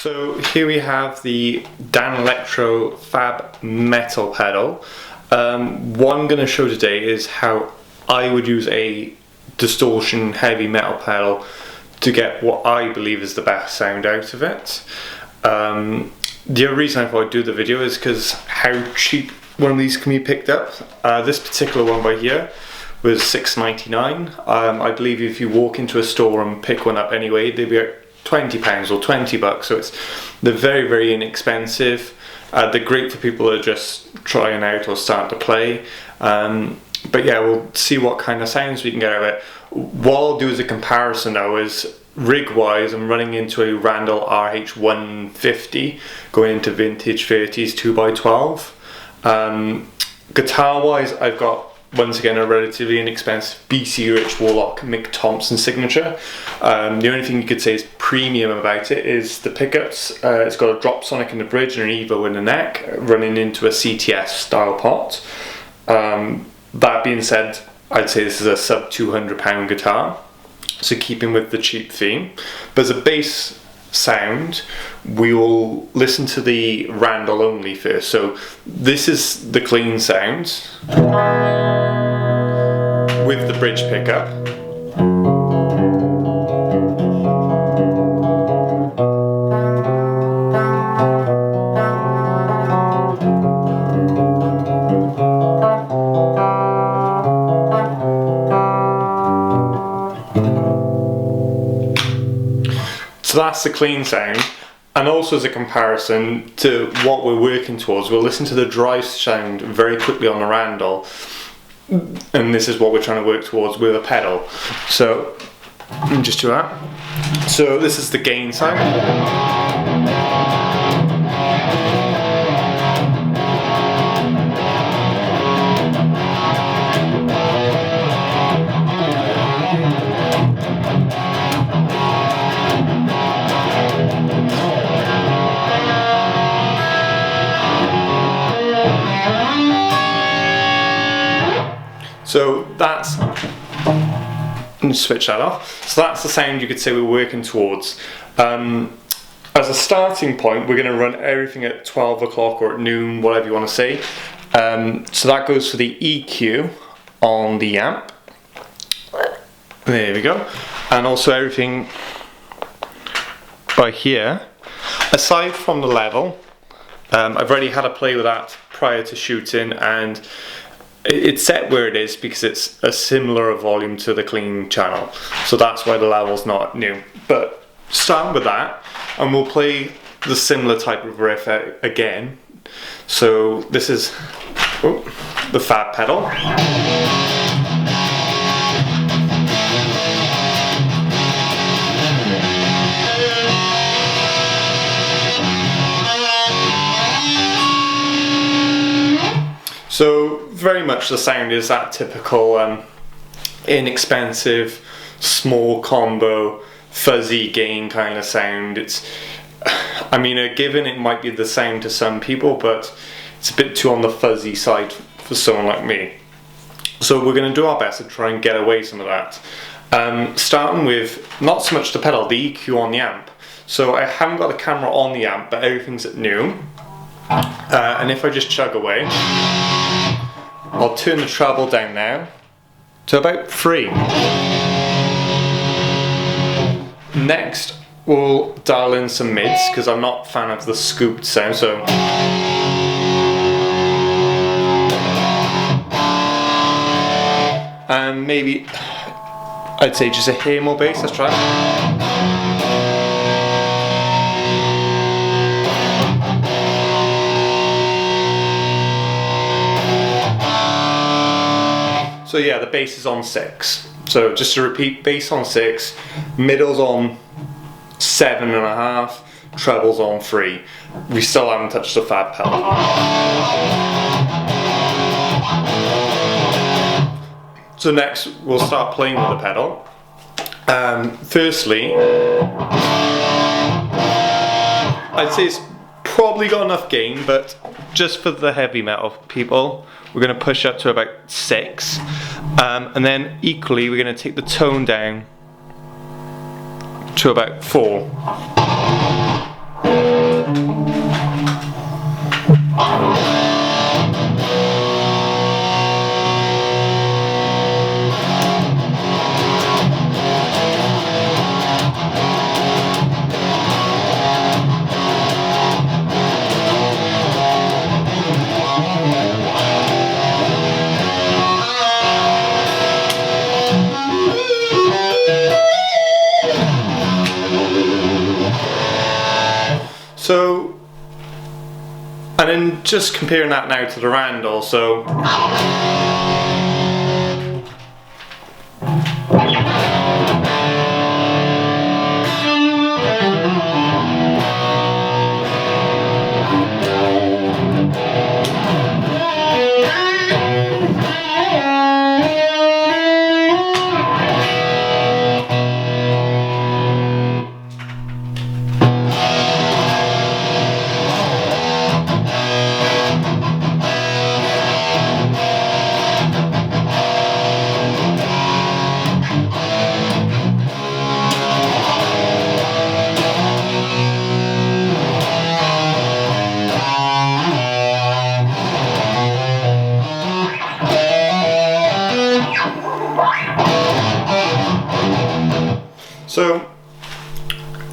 So here we have the Danelectro FAB metal pedal. What I'm going to show today is how I would use a distortion heavy metal pedal to get what I believe is the best sound out of it. The other reason I thought I'd do the video is because how cheap one of these can be picked up. This particular one by here was $6.99. I believe if you walk into a store and pick one up anyway, they'd be £20 or $20, so they're very, very inexpensive. They're great for people that are just trying out or starting to play. But yeah, we'll see what kind of sounds we can get out of it. What I'll do as a comparison though is rig wise, I'm running into a Randall RH150 going into vintage 30s 2x12. Guitar wise, I've got once again a relatively inexpensive BC Rich Warlock Mick Thompson signature. The only thing you could say is premium about it is the pickups. It's got a drop sonic in the bridge and an Evo in the neck, running into a CTS style pot. That being said, I'd say this is a sub £200 guitar, so keeping with the cheap theme. But as a bass sound, we will listen to the Randall only first. So this is the clean sound with the bridge pickup. So that's the clean sound, and also as a comparison to what we're working towards, we'll listen to the drive sound very quickly on the Randall, and this is what we're trying to work towards with a pedal. So let me just do that. So this is the gain sound. So that's, and switch that off. So that's the sound you could say we're working towards. As a starting point, we're going to run everything at 12 o'clock or at noon, whatever you want to say. So that goes for the EQ on the amp. There we go. And also everything by here. Aside from the level, I've already had a play with that prior to shooting, and it's set where it is because it's a similar volume to the clean channel, so that's why the level's not new. But starting with that, and we'll play the similar type of riff again. So this is the FAB pedal. So very much the sound is that typical inexpensive, small combo, fuzzy gain kind of sound. It's, I mean, given it might be the sound to some people, but it's a bit too on the fuzzy side for someone like me. So we're going to do our best to try and get away some of that. Starting with not so much the pedal, the EQ on the amp. So I haven't got the camera on the amp, but everything's at new. And if I just chug away, I'll turn the treble down now to about 3. Next, we'll dial in some mids because I'm not a fan of the scooped sound. So and maybe I'd say just a hair more bass. Let's try it. So yeah, the bass is on 6. So just to repeat, bass on 6, middle's on 7.5, treble's on 3. We still haven't touched the FAB pedal. So next, we'll start playing with the pedal. Firstly, I'd say it's probably got enough gain, but just for the heavy metal people, we're going to push up to about 6, and then equally we're going to take the tone down to about 4. So, and then just comparing that now to the Randall, so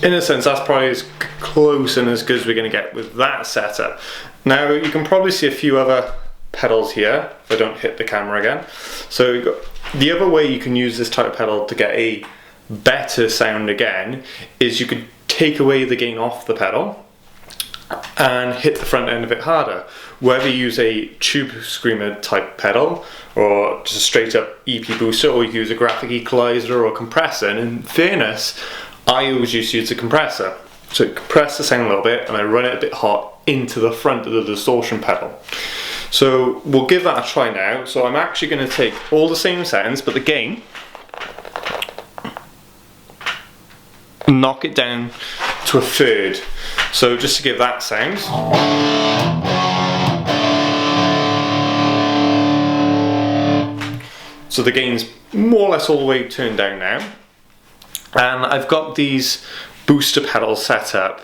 in a sense, that's probably as close and as good as we're going to get with that setup. Now, you can probably see a few other pedals here, if I don't hit the camera again. So you've got, the other way you can use this type of pedal to get a better sound again, is you could take away the gain off the pedal and hit the front end of it harder. Whether you use a tube screamer type pedal, or just a straight up EP booster, or you use a graphic equalizer or compressor, and in fairness, I always used to use a compressor. So it compress the sound a little bit and I run it a bit hot into the front of the distortion pedal. So we'll give that a try now. So I'm actually going to take all the same sounds, but the gain, knock it down to a third. So just to give that sound. So the gain's more or less all the way turned down now. And I've got these booster pedals set up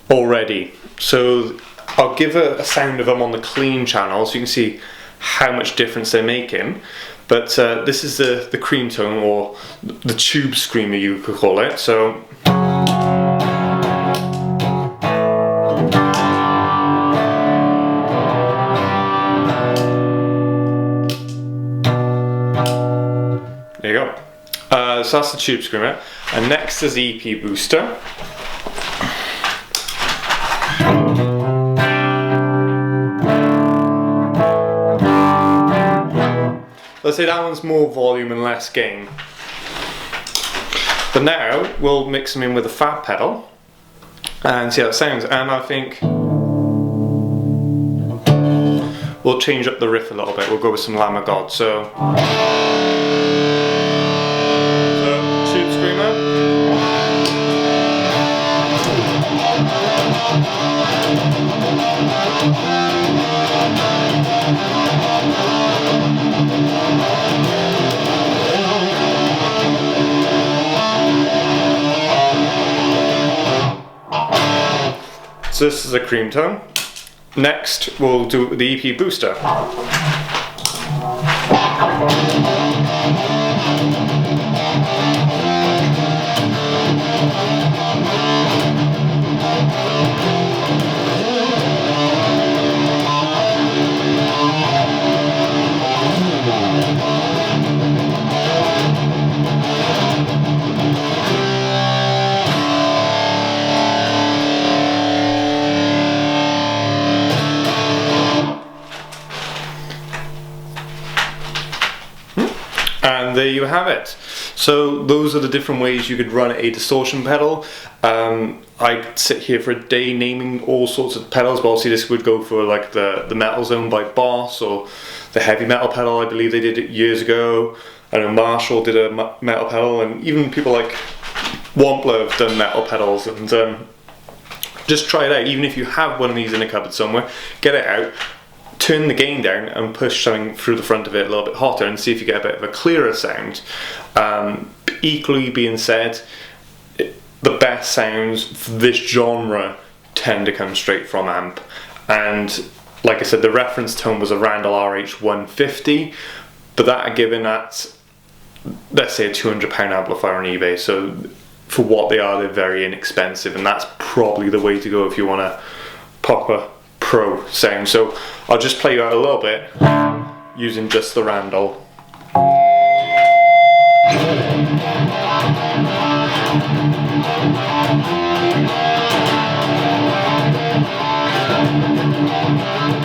already. So I'll give a sound of them on the clean channel so you can see how much difference they're making. But this is the cream tone, or the tube screamer you could call it. So there you go. So that's the tube screamer, and next is the EP booster. Let's say that one's more volume and less gain. But now we'll mix them in with a FAB pedal and see how it sounds. And I think we'll change up the riff a little bit. We'll go with some Lamb of God. So tube screamer. So this is a cream tone. Next we'll do the EP booster. And there you have it. So those are the different ways you could run a distortion pedal. I'd sit here for a day naming all sorts of pedals, but obviously this would go for like the Metal Zone by Boss, or the heavy metal pedal. I believe they did it years ago. I know Marshall did a metal pedal, and even people like Wampler have done metal pedals. And just try it out. Even if you have one of these in a cupboard somewhere, get it out, turn the gain down and push something through the front of it a little bit hotter and see if you get a bit of a clearer sound. Equally being said, the best sounds for this genre tend to come straight from amp. And like I said, the reference tone was a Randall RH150, but that are given at, let's say, a £200 amplifier on eBay. So for what they are, they're very inexpensive, and that's probably the way to go if you want a proper pro sound. So I'll just play you out a little bit using just the Randall. Bye.